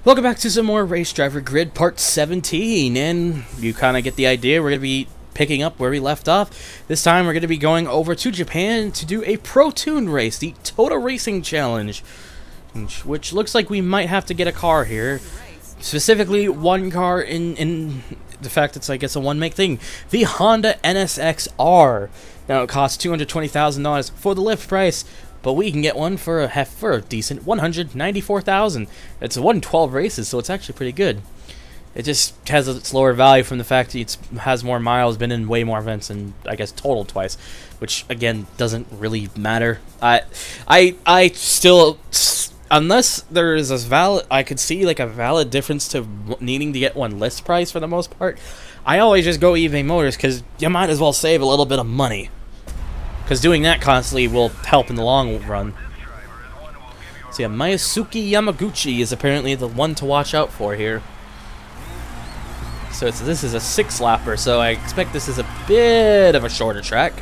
Welcome back to some more Race Driver Grid Part 17, and you kind of get the idea. We're going to be picking up where we left off. This time we're going to be going over to Japan to do a Pro Tune race, the Total Racing Challenge, which looks like we might have to get a car here. Specifically, one car in the fact it's, I guess, a one-make thing. The Honda Nsx R. Now, it costs $220,000 for the lift price, but we can get one for a decent $194,000. It's 112 races, so it's actually pretty good. It just has its lower value from the fact that it has more miles, been in way more events, and I guess totaled twice, which again doesn't really matter. I still, unless there is a valid, I could see like a valid difference to needing to get one list price for the most part. I always just go eBay Motors because you might as well save a little bit of money. Because doing that constantly will help in the long run. So yeah, Mayasuki Yamaguchi is apparently the one to watch out for here. So this is a 6-lapper, so I expect this is a bit of a shorter track.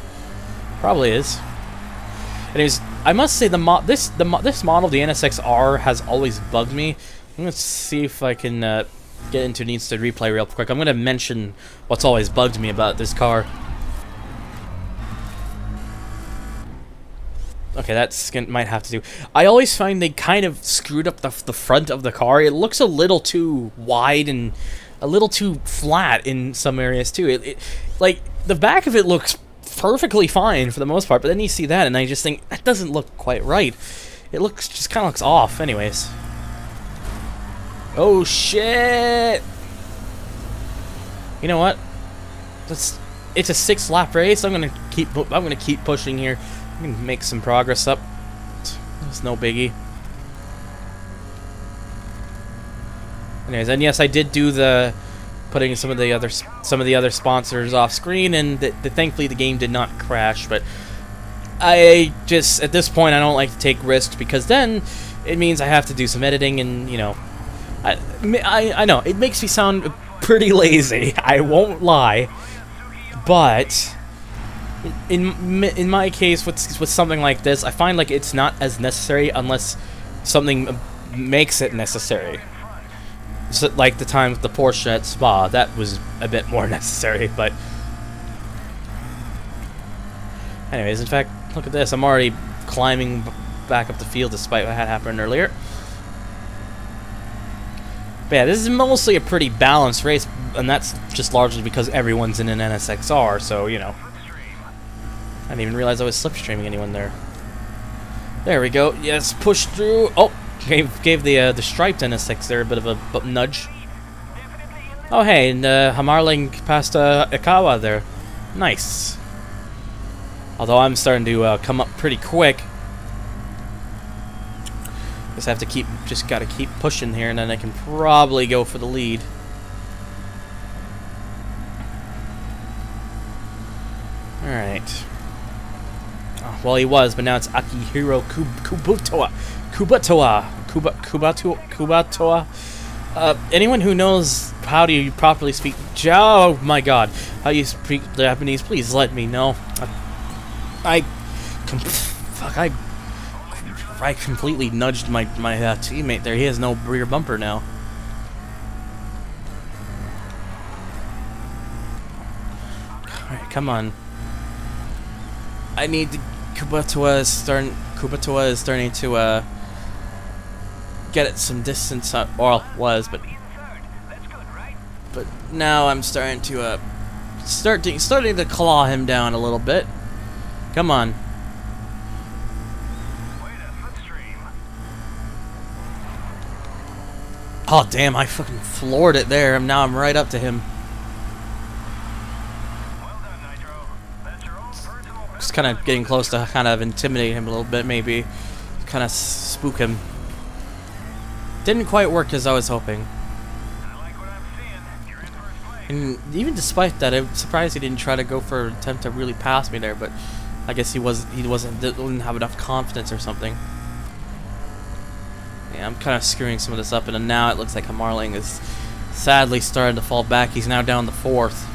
Probably is. Anyways, I must say this model, the Nsx R, has always bugged me. I'm gonna see if I can get into Needs to Replay real quick. I'm gonna mention what's always bugged me about this car. Okay, might have to do. I always find they kind of screwed up the front of the car. It looks a little too wide and a little too flat in some areas too. Like the back of it looks perfectly fine for the most part, but then you see that and I just think that doesn't look quite right. It just kind of looks off. Anyways. Oh shit! You know what? It's a 6-lap race. I'm gonna keep pushing here. I can make some progress up. It's no biggie. Anyways, and yes, I did do the putting some of the other sponsors off screen, and thankfully the game did not crash. But I just at this point I don't like to take risks because then it means I have to do some editing, and you know, I know it makes me sound pretty lazy. I won't lie, but in my case, with something like this, I find like it's not as necessary unless something makes it necessary. So, like the time with the Porsche at Spa, that was a bit more necessary. But anyways, in fact, look at this. I'm already climbing back up the field despite what had happened earlier. But yeah, this is mostly a pretty balanced race, and that's just largely because everyone's in an Nsx R, so you know. I didn't even realize I was slipstreaming anyone there. There we go. Yes, push through. Oh, gave the striped Nsx there a bit of a nudge. Oh hey, and Hamarling passed Ikawa there. Nice. Although I'm starting to come up pretty quick. Just have to gotta keep pushing here, and then I can probably go for the lead. All right. Well, he was, but now it's Akihiro Kubatoa. Anyone who knows how do you properly speak? Oh my God, how you speak Japanese? Please let me know. I completely nudged my teammate there. He has no rear bumper now. All right, come on. I need to. Kubatoa is starting to get at some distance. Or was, but now I'm starting to starting to claw him down a little bit. Come on. Oh damn! I fucking floored it there. Now I'm right up to him. Just kind of getting close to kind of intimidate him a little bit, maybe. Kind of spook him. Didn't quite work as I was hoping. And even despite that, I'm surprised he didn't try to go for an attempt to really pass me there, but I guess didn't have enough confidence or something. Yeah, I'm kind of screwing some of this up, and now it looks like Hamarling is sadly starting to fall back. He's now down to 4th.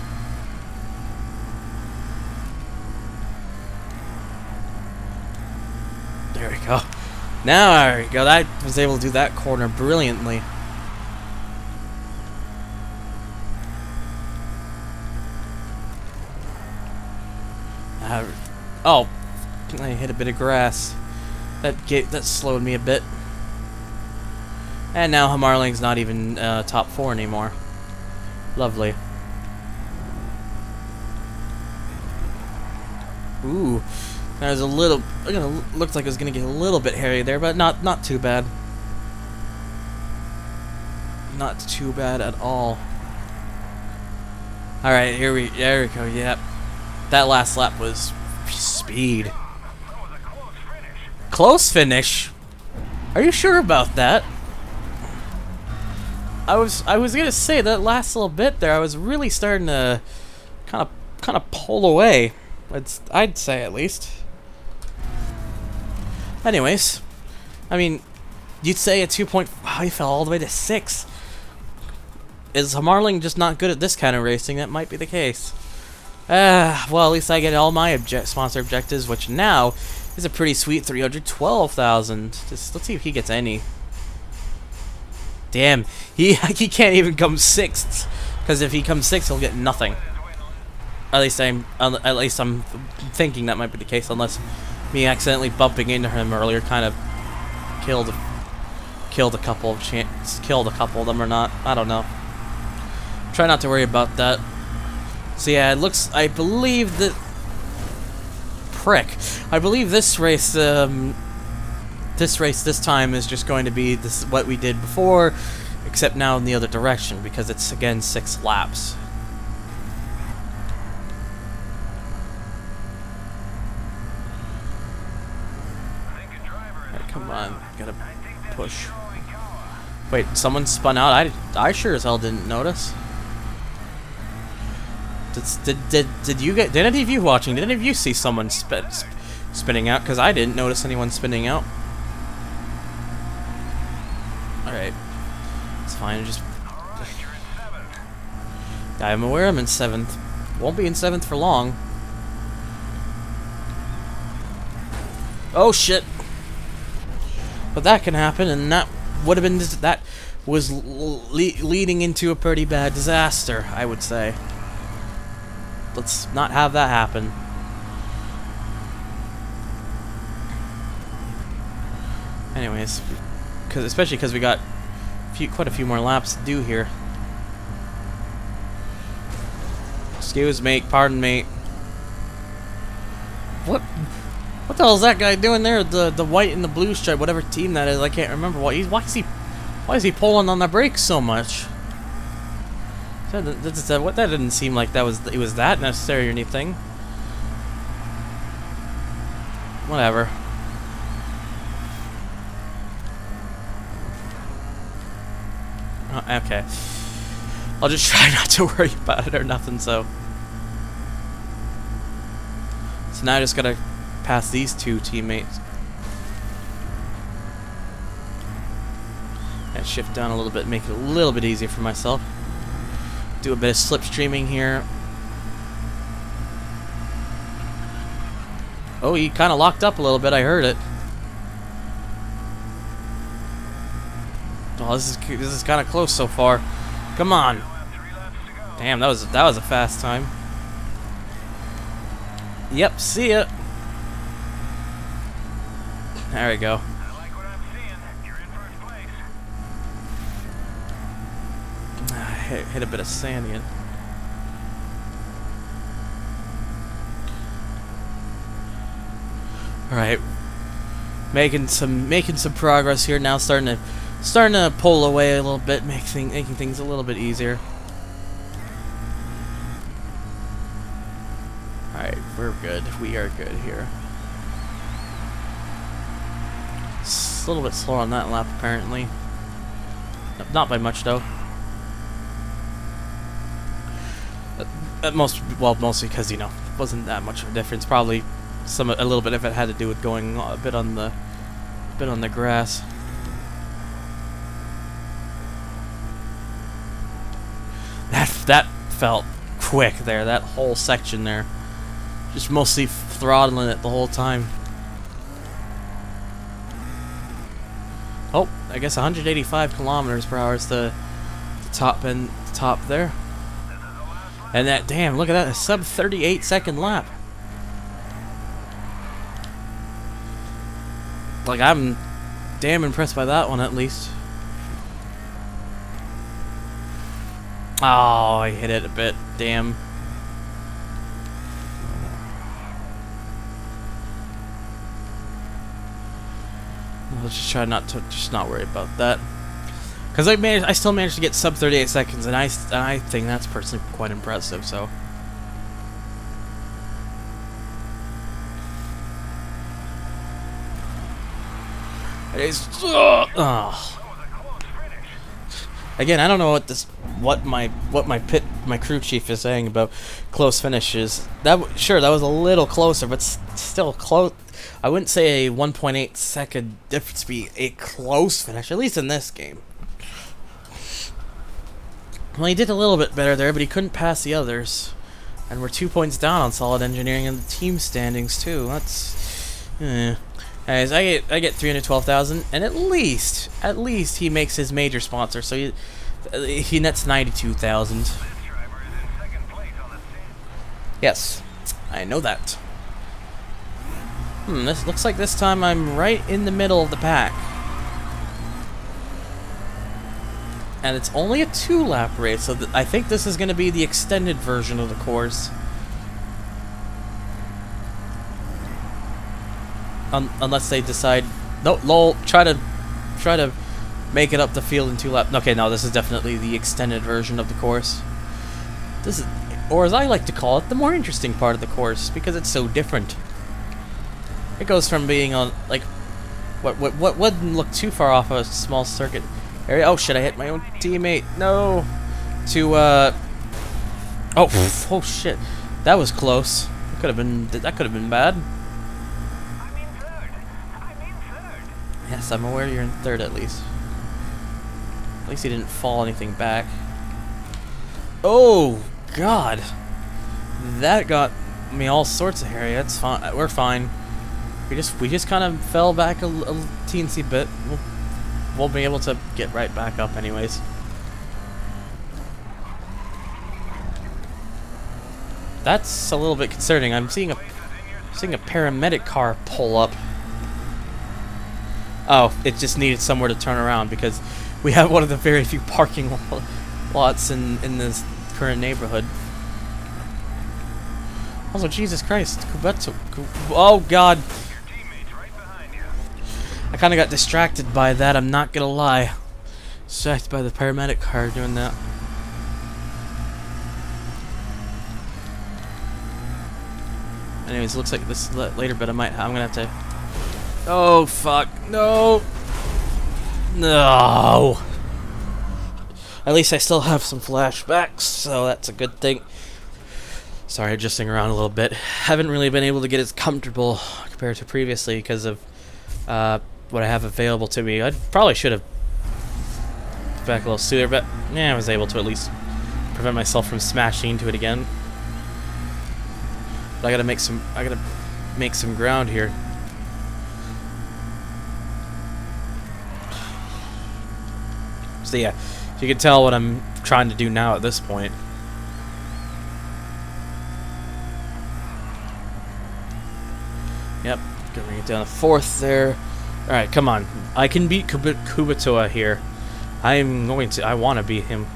There we go. Now there we go. I was able to do that corner brilliantly. Oh, I hit a bit of grass. That slowed me a bit. And now Hamarling's not even top 4 anymore. Lovely. Ooh, that was a little. Looks like it was gonna get a little bit hairy there, but not too bad. Not too bad at all. All right, there we go. Yep, that last lap was speed. Close finish. Are you sure about that? I was gonna say that last little bit there, I was really starting to kind of pull away. I'd say at least. Anyways, I mean, you'd say a 2 point. Wow, he fell all the way to 6. Is Hamarling just not good at this kind of racing? That might be the case. Well, at least I get all my sponsor objectives, which now is a pretty sweet 312,000. Let's see if he gets any. Damn, he can't even come 6th, because if he comes 6th, he'll get nothing. At least I'm thinking that might be the case, unless me accidentally bumping into him earlier kind of killed a couple of them or not. I don't know. Try not to worry about that. So yeah, it looks. I believe that. Prick. I believe this race. This time is just going to be what we did before, except now in the other direction, because it's again 6 laps. Right, come on, gotta push. Wait, someone spun out? I sure as hell didn't notice. Did you get? Did any of you watching? Did any of you see someone spinning out? Because I didn't notice anyone spinning out. Alright. It's fine, just... I'm aware I'm in 7th. Won't be in 7th for long. Oh shit! But that can happen, and that would have been... That was leading into a pretty bad disaster, I would say. Let's not have that happen. Anyways... especially because we got quite a few more laps to do here. Excuse me, pardon me. What the hell is that guy doing there? The white and the blue stripe, whatever team that is, I can't remember. Why is he pulling on the brakes so much? That didn't seem like it was that necessary or anything. Whatever. Okay. I'll just try not to worry about it or nothing, so now I just gotta pass these 2 teammates. And shift down a little bit, make it a little bit easier for myself. Do a bit of slipstreaming here. Oh, he kinda locked up a little bit, I heard it. Oh, this is kind of close so far. Come on. Damn, that was a fast time. Yep, see ya. There we go. Hit a bit of sand again. All right, making some progress here now. Starting to pull away a little bit, making things a little bit easier. Alright, we're good. We are good here. It's a little bit slower on that lap, apparently. Not by much, though. Mostly because, you know, it wasn't that much of a difference. Probably a little bit of it had to do with going a bit on the grass. That felt quick there, that whole section there. Just mostly throttling it the whole time. Oh, I guess 185 kilometers per hour is the top there. And that, damn, look at that, a sub 38 second lap. Like, I'm damn impressed by that one, at least. Oh, I hit it a bit. Damn. Let's just try not to not worry about that. Because I still managed to get sub 38 seconds, and I think that's personally quite impressive. So. Again, I don't know what my crew chief is saying about close finishes. Sure, that was a little closer, but still close. I wouldn't say a 1.8 second difference be a close finish, at least in this game. Well, he did a little bit better there, but he couldn't pass the others. And we're 2 points down on solid engineering in the team standings too. That's Anyways, I get 312,000, and at least he makes his major sponsor, so he nets 92,000. Yes, I know that. This looks like this time I'm right in the middle of the pack. And it's only a 2-lap race, so I think this is going to be the extended version of the course. Unless they decide, no, lol, try to make it up the field in 2 laps. Okay, no, this is definitely the extended version of the course. This is, or as I like to call it, the more interesting part of the course, because it's so different. It goes from being on, like, what wouldn't look too far off a small circuit area. Oh shit, I hit my own teammate. No. To oh shit, that was close. That could have been bad. Yes, I'm aware you're in 3rd at least. At least he didn't fall anything back. Oh god, that got me all sorts of hairy. That's fine. We're fine. We just kind of fell back a teensy bit. We'll be able to get right back up anyways. That's a little bit concerning. I'm seeing a paramedic car pull up. Oh, it just needed somewhere to turn around because we have one of the very few parking lots in this current neighborhood. Also, Jesus Christ, oh god. I kind of got distracted by that, I'm not gonna lie. Distracted by the paramedic car doing that. Anyways, looks like this later, but I'm gonna have to. Oh fuck! No! No! At least I still have some flashbacks, so that's a good thing. Sorry, adjusting around a little bit. Haven't really been able to get as comfortable compared to previously because of what I have available to me. I probably should have back a little sooner, but yeah, I was able to at least prevent myself from smashing into it again. But I gotta make some ground here. So yeah, so you can tell what I'm trying to do now at this point. Yep, gonna bring it down to 4th there. Alright, come on. I can beat Kubatoa here. I want to beat him.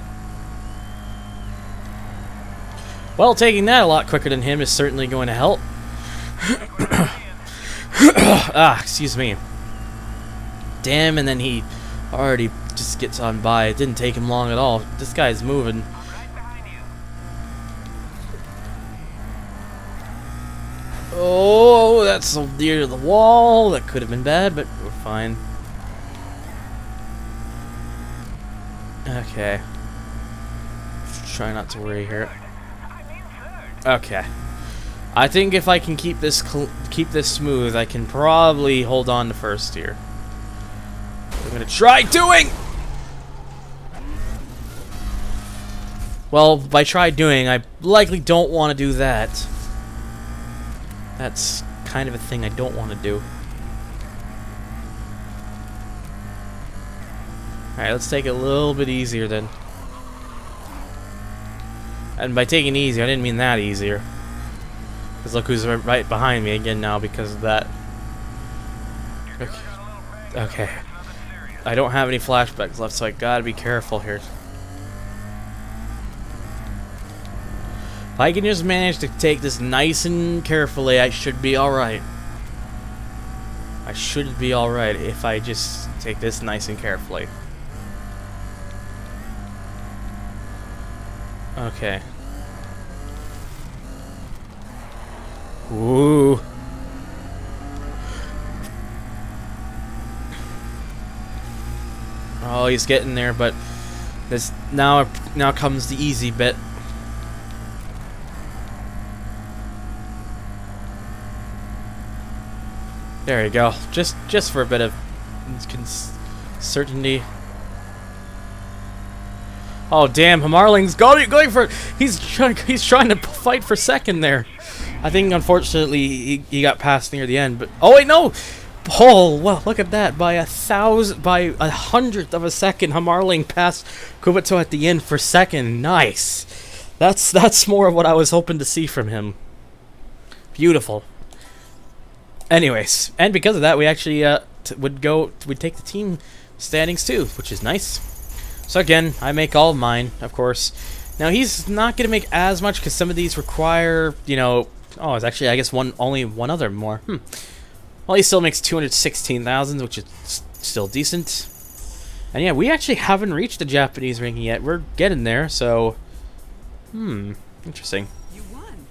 Well, taking that a lot quicker than him is certainly going to help. Excuse me. Damn, and then he already just gets on by. It didn't take him long at all. This guy's moving. Oh, that's so near to the wall. That could have been bad, but we're fine. Okay. Try not to worry here. Okay. I think if I can keep this smooth, I can probably hold on to 1st here. I'm gonna try doing. Well, by try doing, I likely don't want to do that. That's kind of a thing I don't want to do. Alright, let's take it a little bit easier then. And by taking it easier, I didn't mean that easier. Because look who's right behind me again now because of that. Okay. Okay. I don't have any flashbacks left, so I gotta be careful here. If I can just manage to take this nice and carefully, I should be alright. I should be alright if I just take this nice and carefully. Okay. Ooh. Oh, he's getting there, but this now comes the easy bit. There you go. Just for a bit of certainty. Oh damn, Hamarling's going for it. He's trying to fight for second there. I think unfortunately he got past near the end, but oh wait, no. Oh well, look at that! By a hundredth of a second, Hamarling passed Kubato at the end for second. Nice. That's more of what I was hoping to see from him. Beautiful. Anyways, and because of that, we actually would take the team standings too, which is nice. So again, I make all of mine, of course. Now he's not gonna make as much because some of these require, you know. Oh, it's actually I guess only one other more. Well, he still makes 216,000, which is still decent. And yeah, we actually haven't reached the Japanese ranking yet. We're getting there, so interesting. You won.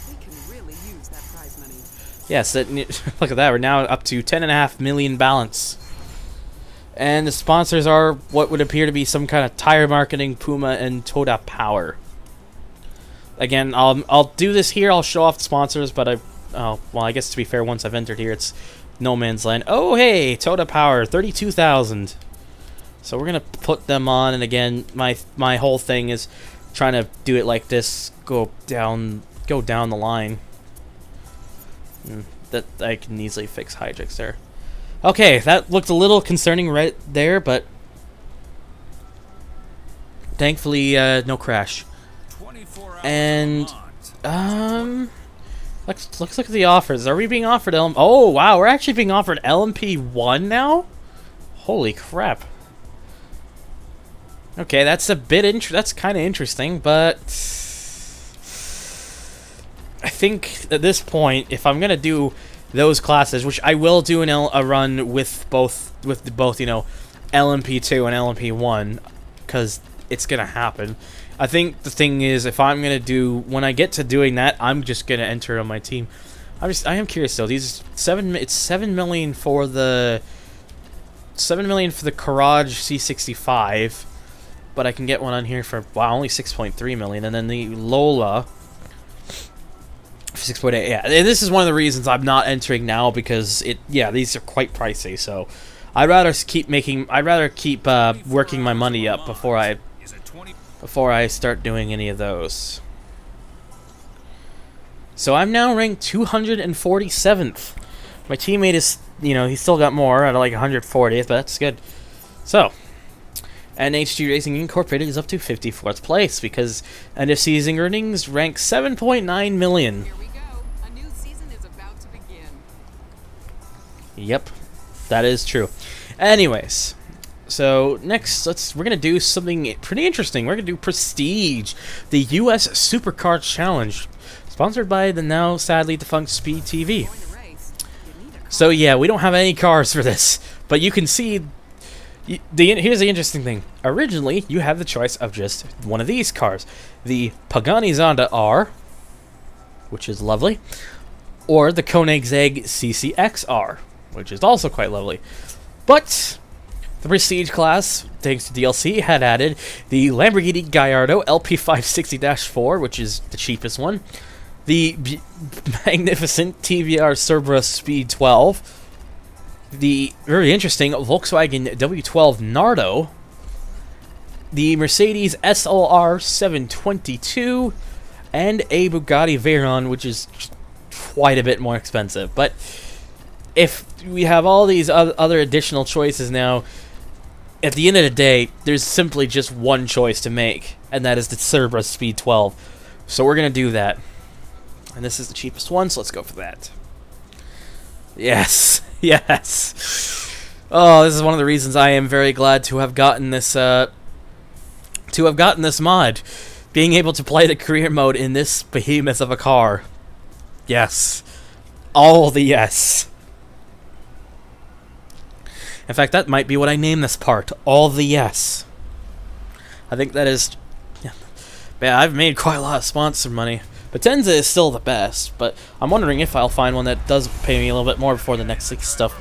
We can really use that prize money. Yes, look at that. We're now up to 10.5 million balance. And the sponsors are what would appear to be some kind of tire marketing, Puma, and Toda Power. Again, I'll do this here. I'll show off the sponsors, but oh, well, I guess to be fair, once I've entered here, it's no man's land. Oh, hey, Toda Power, 32,000. So we're gonna put them on, and again, my whole thing is trying to do it like this, go down the line. That I can easily fix Hydrix there. Okay, that looked a little concerning right there, but thankfully no crash. And let's look at the offers. Are we being offered Oh wow, we're actually being offered LMP1 now? Holy crap. Okay, that's a bit that's kind of interesting, but I think at this point, if I'm gonna do those classes, which I will do a run with both you know, LMP2 and LMP1, because it's gonna happen. I think the thing is, if I'm gonna when I get to doing that, I'm just gonna enter on my team. I am curious though. It's 7 million for the Courage C65, but I can get one on here for only 6.3 million, and then the Lola 6.8. Yeah, this is one of the reasons I'm not entering now, because these are quite pricey. So I'd rather keep working my money up before I start doing any of those. So I'm now ranked 247th. My teammate is, you know, he's still got more at like 140th, but that's good. So, NHG Racing Incorporated is up to 54th place because end of season earnings rank 7.9 million. Here we go. A new season is about to begin. Yep, that is true. Anyways. So next, we're gonna do something pretty interesting. We're gonna do Prestige, the U.S. Supercar Challenge, sponsored by the now sadly defunct Speed TV. So yeah, we don't have any cars for this, but you can see. Here's the interesting thing. Originally, you have the choice of just one of these cars, the Pagani Zonda R, which is lovely, or the Koenigsegg CCX R, which is also quite lovely, but the Prestige class, thanks to DLC, had added the Lamborghini Gallardo LP560-4, which is the cheapest one, the magnificent TVR Cerberus Speed 12, the very interesting Volkswagen W12 Nardo, the Mercedes SLR 722, and a Bugatti Veyron, which is quite a bit more expensive. But if we have all these other additional choices now, at the end of the day, there's simply just one choice to make, and that is the Cerberus Speed 12. So we're going to do that. And this is the cheapest one, so let's go for that. Yes. Yes. Oh, this is one of the reasons I am very glad to have gotten this mod. Being able to play the career mode in this behemoth of a car. Yes. All the yes. In fact, that might be what I name this part. All the yes. I think that is... Yeah, I've made quite a lot of sponsor money. Potenza is still the best, but I'm wondering if I'll find one that does pay me a little bit more before the next stuff.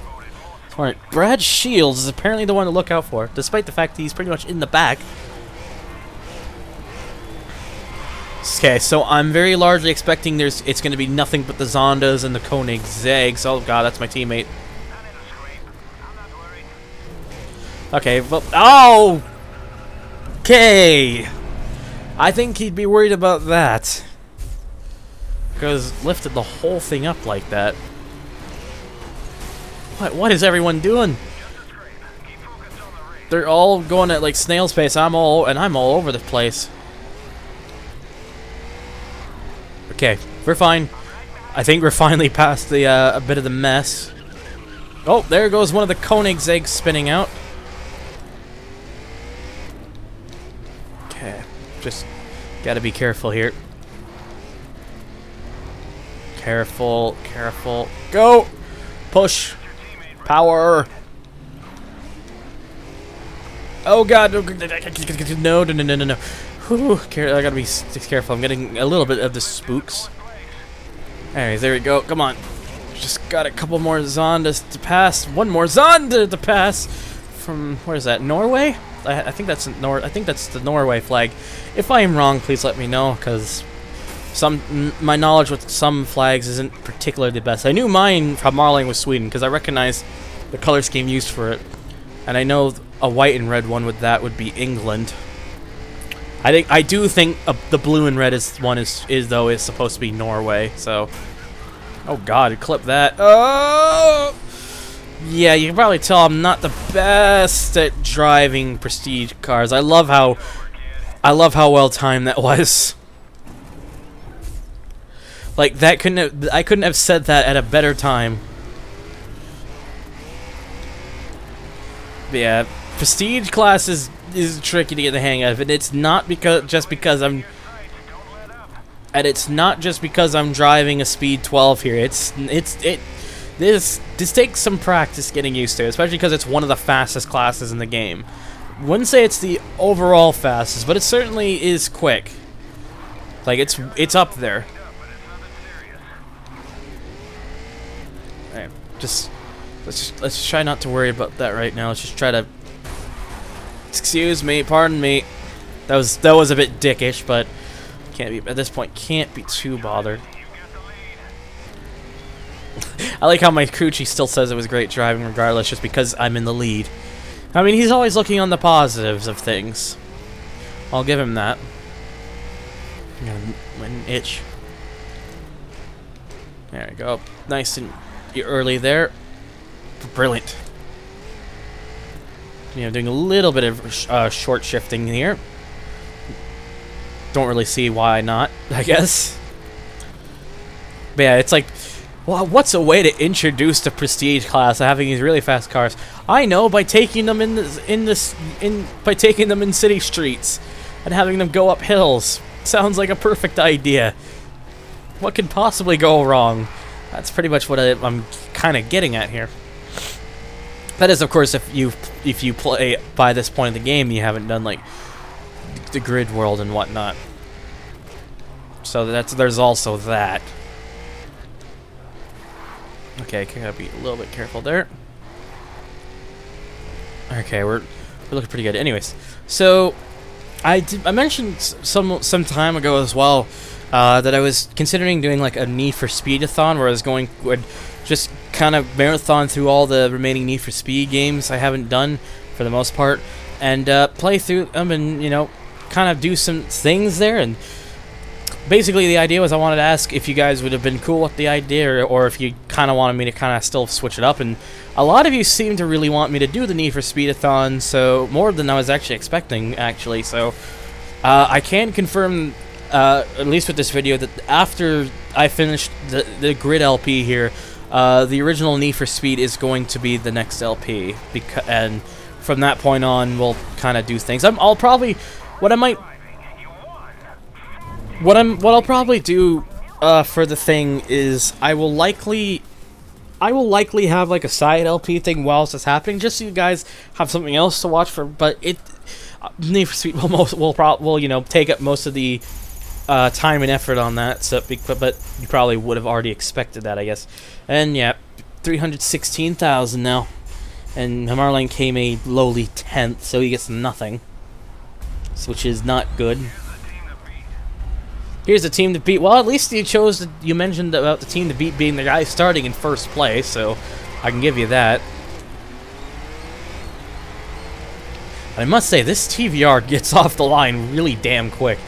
Alright, Brad Shields is apparently the one to look out for, despite the fact that he's pretty much in the back. Okay, so I'm very largely expecting it's going to be nothing but the Zondas and the Koenigseggs. Oh god, that's my teammate. Okay, well, oh! Okay! I think he'd be worried about that. Because lifted the whole thing up like that. What is everyone doing? They're all going at like snail's pace. I'm all over the place. Okay, we're fine. I think we're finally past the a bit of the mess. Oh, there goes one of the Koenigseggs spinning out. Okay, just gotta be careful here. Careful, careful. Go! Push! Power! Oh god, no, no, no, no, no, no. Whew, I gotta be careful. I'm getting a little bit of the spooks. Anyways, there we go. Come on. Just got a couple more Zondas to pass. One more Zonda to pass from, where is that? Norway? I think that's the Norway flag. If I am wrong, please let me know, because my knowledge with some flags isn't particularly the best. I knew mine from modeling was Sweden because I recognized the color scheme used for it, and I know a white and red one would be England. I do think the blue and red is supposed to be Norway. So, oh god, clip that. Oh, yeah, you can probably tell I'm not the best at driving prestige cars. I love how well timed that was. Like I couldn't have said that at a better time. But yeah, prestige class is tricky to get the hang of, and it's not just because I'm driving a speed 12 here. This takes some practice getting used to, especially because it's one of the fastest classes in the game. Wouldn't say it's the overall fastest, but it certainly is quick. Like it's up there. Alright, let's try not to worry about that right now. Let's just try to. Excuse me, pardon me. That was a bit dickish, but at this point can't be too bothered. I like how my crew chief still says it was great driving regardless, just because I'm in the lead. I mean, he's always looking on the positives of things. I'll give him that. I'm gonna an itch. There we go. Nice and early there. Brilliant. Doing a little bit of short shifting here. Don't really see why not, I guess. But yeah, it's like, well, what's a way to introduce the prestige class of having these really fast cars? I know, by taking them in city streets and having them go up hills. Sounds like a perfect idea. What could possibly go wrong? That's pretty much what I'm kind of getting at here. That is, of course, if you play by this point in the game, you haven't done like the grid world and whatnot. So there's also that. Okay, gotta be a little bit careful there. Okay, we're looking pretty good. Anyways, so I mentioned some time ago as well that I was considering doing like a Need for Speed-a-thon, where I would just kind of marathon through all the remaining Need for Speed games I haven't done for the most part, and play through them and, kind of do some things there. And basically the idea was I wanted to ask if you guys would have been cool with the idea, or if you kind of wanted me to kind of still switch it up. And a lot of you seem to really want me to do the Need for Speed-a-thon, so more than I was actually expecting, actually. So I can confirm, at least with this video, that after I finished the GRiD LP here, The original Need for Speed is going to be the next LP, and from that point on, we'll kind of do things. I'll probably, what I'll probably do for the thing is I will likely have like a side LP thing whilst it's happening, just so you guys have something else to watch for. But Need for Speed will you know, take up most of the time and effort on that. So, but you probably would have already expected that, I guess. And yeah, 316,000 now, and Marlene came a lowly 10th, so he gets nothing, which is not good. Here's the team to beat. Well, at least you mentioned about the team to beat being the guy starting in first place, so I can give you that. I must say, this TVR gets off the line really damn quick.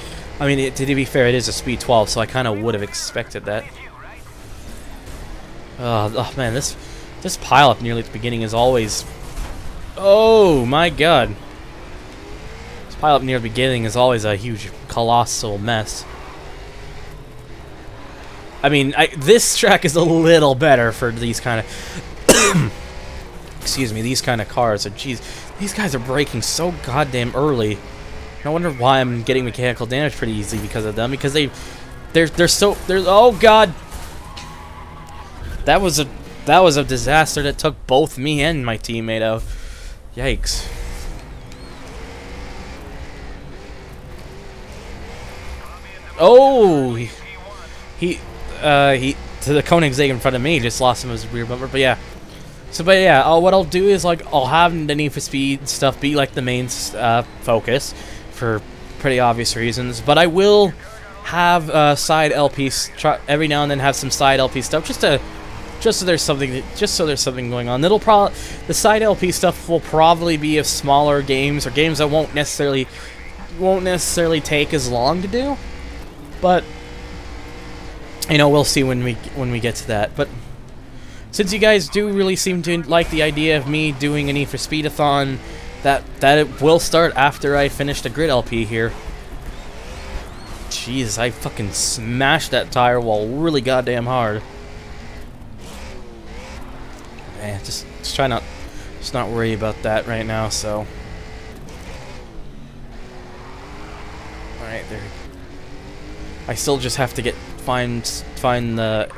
I mean, to be fair, it is a speed 12, so I kind of would have expected that. Oh man, this pile-up nearly at the beginning is always... Oh my god. This pile-up near the beginning is always a huge, colossal mess. I mean, this track is a little better for these kind of... excuse me, these kind of cars. So, jeez, these guys are braking so goddamn early. No wonder why I'm getting mechanical damage pretty easily because of them. Because they're so... Oh god! That was a disaster that took both me and my teammate out. Yikes. Oh, he to the Koenigsegg in front of me just lost him as a rear bumper. But yeah, what I'll do is like I'll have the Need for Speed stuff be like the main focus for pretty obvious reasons. But I will have side LPs every now and then, have some side LP stuff just so there's something going on. The side LP stuff will probably be of smaller games or games that won't necessarily take as long to do. But you know, we'll see when we get to that. But since you guys do really seem to like the idea of me doing a Need for Speed-a-thon, that it will start after I finish the GRiD LP here. Jeez, I fucking smashed that tire wall really goddamn hard. Man, just not worry about that right now. So, all right, there. I still just have to find the.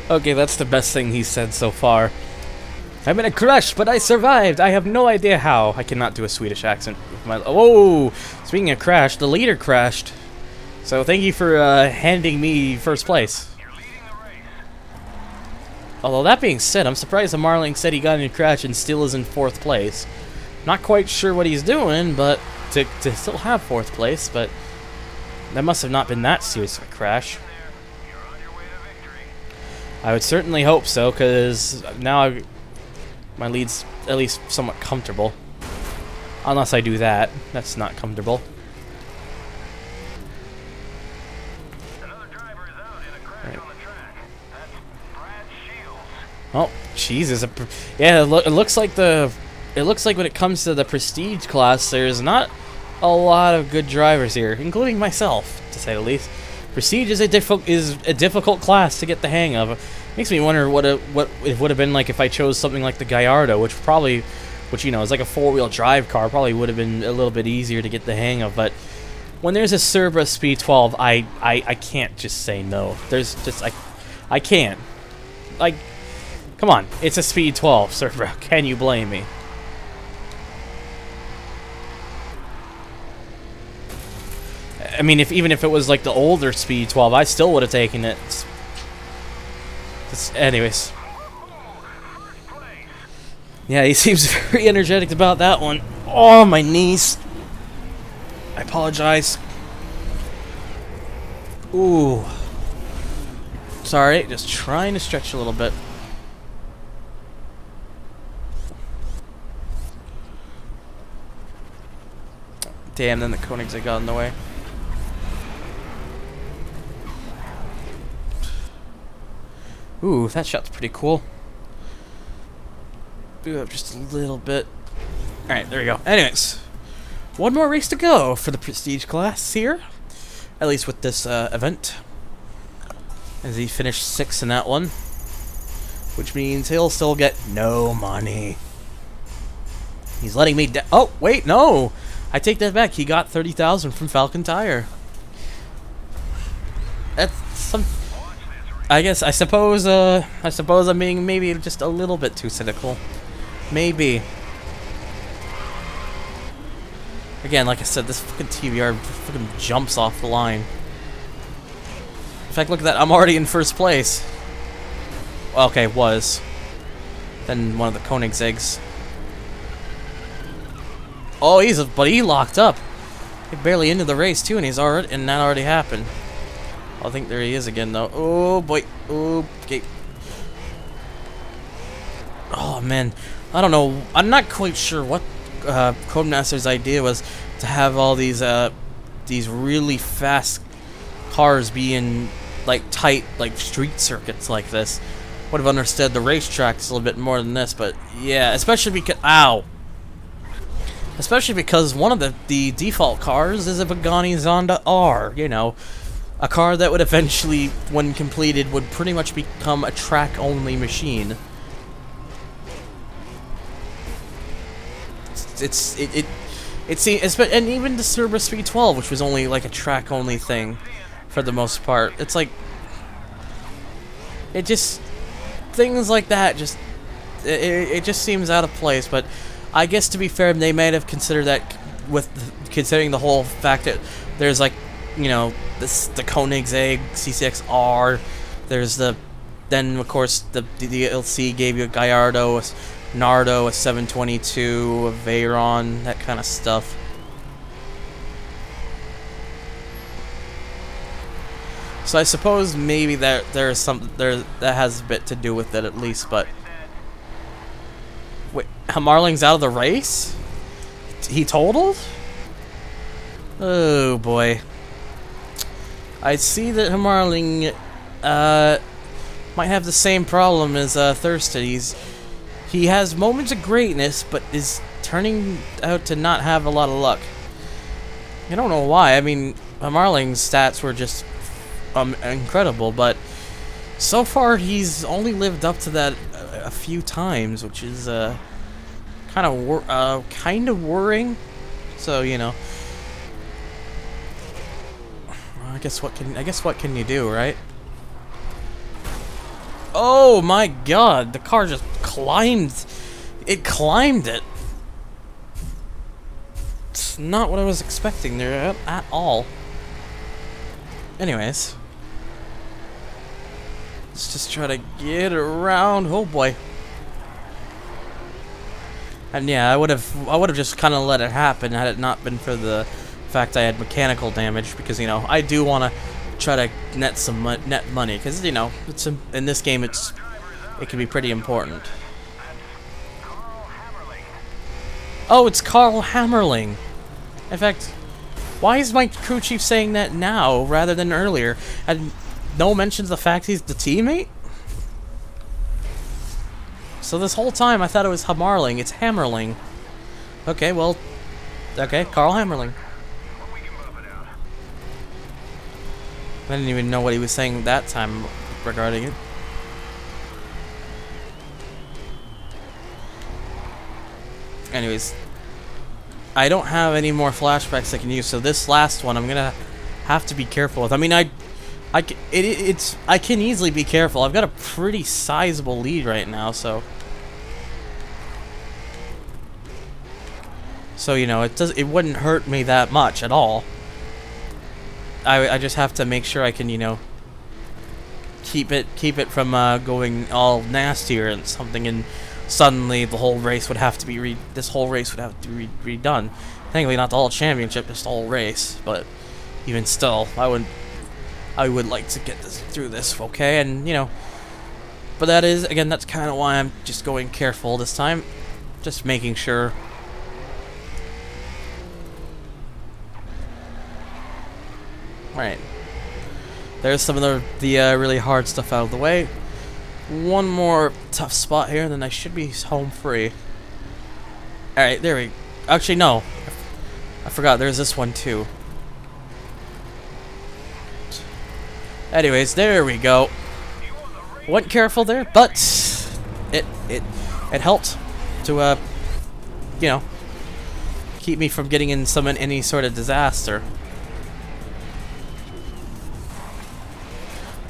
Okay, that's the best thing he's said so far. I'm in a crash, but I survived. I have no idea how. I cannot do a Swedish accent with my. Oh, speaking of crash, the leader crashed. So thank you for handing me first place. Although that being said, I'm surprised the Marling said he got in a crash and still is in 4th place. Not quite sure what he's doing, but to still have 4th place, but that must have not been that serious of a crash. I would certainly hope so, because now my lead's at least somewhat comfortable. Unless I do that. That's not comfortable. Oh, Jesus! Yeah, it looks like when it comes to the prestige class, there's not a lot of good drivers here, including myself, to say the least. Prestige is a difficult class to get the hang of. Makes me wonder what it would have been like if I chose something like the Gallardo, which you know is like a 4-wheel drive car. Probably would have been a little bit easier to get the hang of. But when there's a Cerberus Speed 12, I can't just say no. There's just I can't. Like, come on, it's a Speed 12, Cerberus. Can you blame me? I mean, even if it was like the older Speed 12, I still would have taken it. Anyways. Yeah, he seems very energetic about that one. Oh, my knees. I apologize. Ooh. Sorry, just trying to stretch a little bit. Damn, then the Koenigsegg got in the way. Ooh, that shot's pretty cool. Do up just a little bit. Alright, there we go. Anyways, one more race to go for the Prestige class here. At least with this event. As he finished 6th in that one. Which means he'll still get no money. He's letting me down. Oh, wait, no! I take that back. He got 30,000 from Falcon Tire. That's some... I suppose I'm being maybe just a little bit too cynical. Maybe. Again, like I said, this fucking TVR fucking jumps off the line. In fact, look at that. I'm already in 1st place. Okay, was. Then one of the Koenigseggs. Oh, but he locked up. He's barely into the race too, and that already happened. I think there he is again, though. Oh boy. Oh, okay. Oh man, I don't know. I'm not quite sure what Codemaster's idea was to have all these really fast cars be in like tight street circuits like this. Would have understood the racetracks a little bit more than this, but yeah, especially because especially because one of the default cars is a Pagani Zonda R. You know, a car that would eventually, when completed, would pretty much become a track-only machine. It seems, and even the Cerberus 312, which was only like a track-only thing for the most part. It's like, things like that it just seems out of place. But I guess to be fair, they might have considered that considering the whole fact that there's like, you know, the Koenigsegg CCX R. There's then of course the DLC gave you a Gallardo, a Nardo, a 722, a Veyron, that kind of stuff. So I suppose maybe that that has a bit to do with it at least. But wait, Marling's out of the race? He totaled? Oh boy. I see that Marling might have the same problem as Thurston. He has moments of greatness, but is turning out to not have a lot of luck. I don't know why. I mean, Marling's stats were just incredible, but so far he's only lived up to that a few times, which is kind of worrying. So, you know, I guess what can you do, right? Oh my god, the car just climbed it. It's not what I was expecting there at all. Anyways, let's just try to get around. Oh boy. And yeah, I would have just kind of let it happen had it not been for the fact I had mechanical damage, because, you know, I do want to try to net some net money, because, you know, in this game it can be pretty important. Oh, it's Carl Hammerling. In fact, why is my crew chief saying that now rather than earlier? And no mention of the fact he's the teammate? So this whole time I thought it was Hammerling. It's Hammerling. Okay, well, okay, Carl Hammerling. I didn't even know what he was saying that time regarding it. Anyways, I don't have any more flashbacks I can use, so this last one I'm gonna have to be careful with. I mean, I can easily be careful. I've got a pretty sizable lead right now, so you know, it wouldn't hurt me that much at all. I just have to make sure I can, you know, keep it from going all nastier and something, and suddenly the whole race would have to be redone. Thankfully, not the whole championship, just the whole race. But even still, I would like to get through this, okay? And, you know, but that's kind of why I'm just going careful this time, just making sure. Right. There's some of the really hard stuff out of the way. One more tough spot here, and then I should be home free. Alright, there we... Actually, no. I forgot, there's this one, too. Anyways, there we go. Wasn't careful there, but it helped to you know, keep me from getting in any sort of disaster.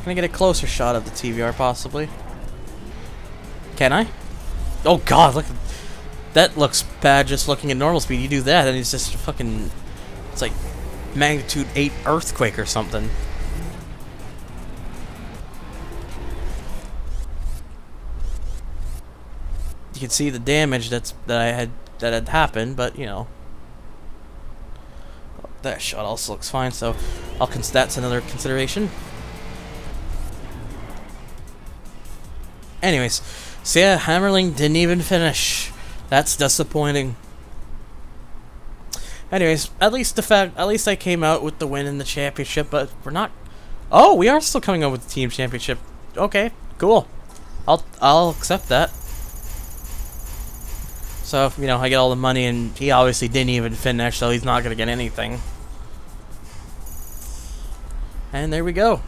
Can I get a closer shot of the TVR possibly? Can I? Oh god, look, that looks bad just looking at normal speed. You do that and it's just fucking, it's like magnitude 8 earthquake or something. You can see the damage that had happened, but you know, that shot also looks fine, so that's another consideration. Anyways, so yeah, Hammerling didn't even finish. That's disappointing. Anyways, at least I came out with the win in the championship, but we're not. Oh, we are still coming out with the team championship. Okay, cool. I'll accept that. So if, you know, I get all the money, and he obviously didn't even finish, so he's not gonna get anything. And there we go.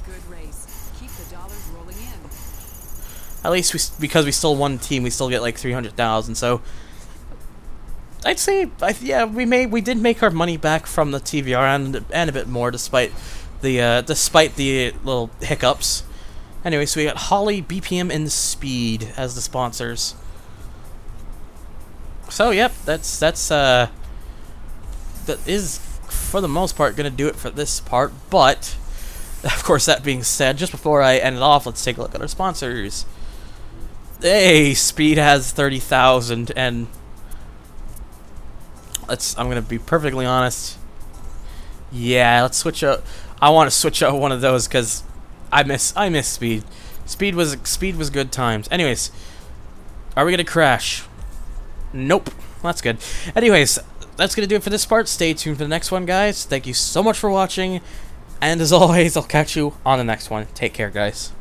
Good race. Keep the dollars rolling in. At least because we still won the team, we still get like 300,000. So I'd say, yeah, we did make our money back from the TVR and a bit more, despite the little hiccups. Anyway, so we got Holly, BPM, and Speed as the sponsors. So yep, that is for the most part gonna do it for this part. But of course, that being said, just before I end it off, let's take a look at our sponsors. Hey, Speed has 30,000, and I'm gonna be perfectly honest. Yeah, let's switch out. I want to switch out one of those because I miss Speed. Speed was good times. Anyways, are we gonna crash? Nope. That's good. Anyways, that's gonna do it for this part. Stay tuned for the next one, guys. Thank you so much for watching, and as always, I'll catch you on the next one. Take care, guys.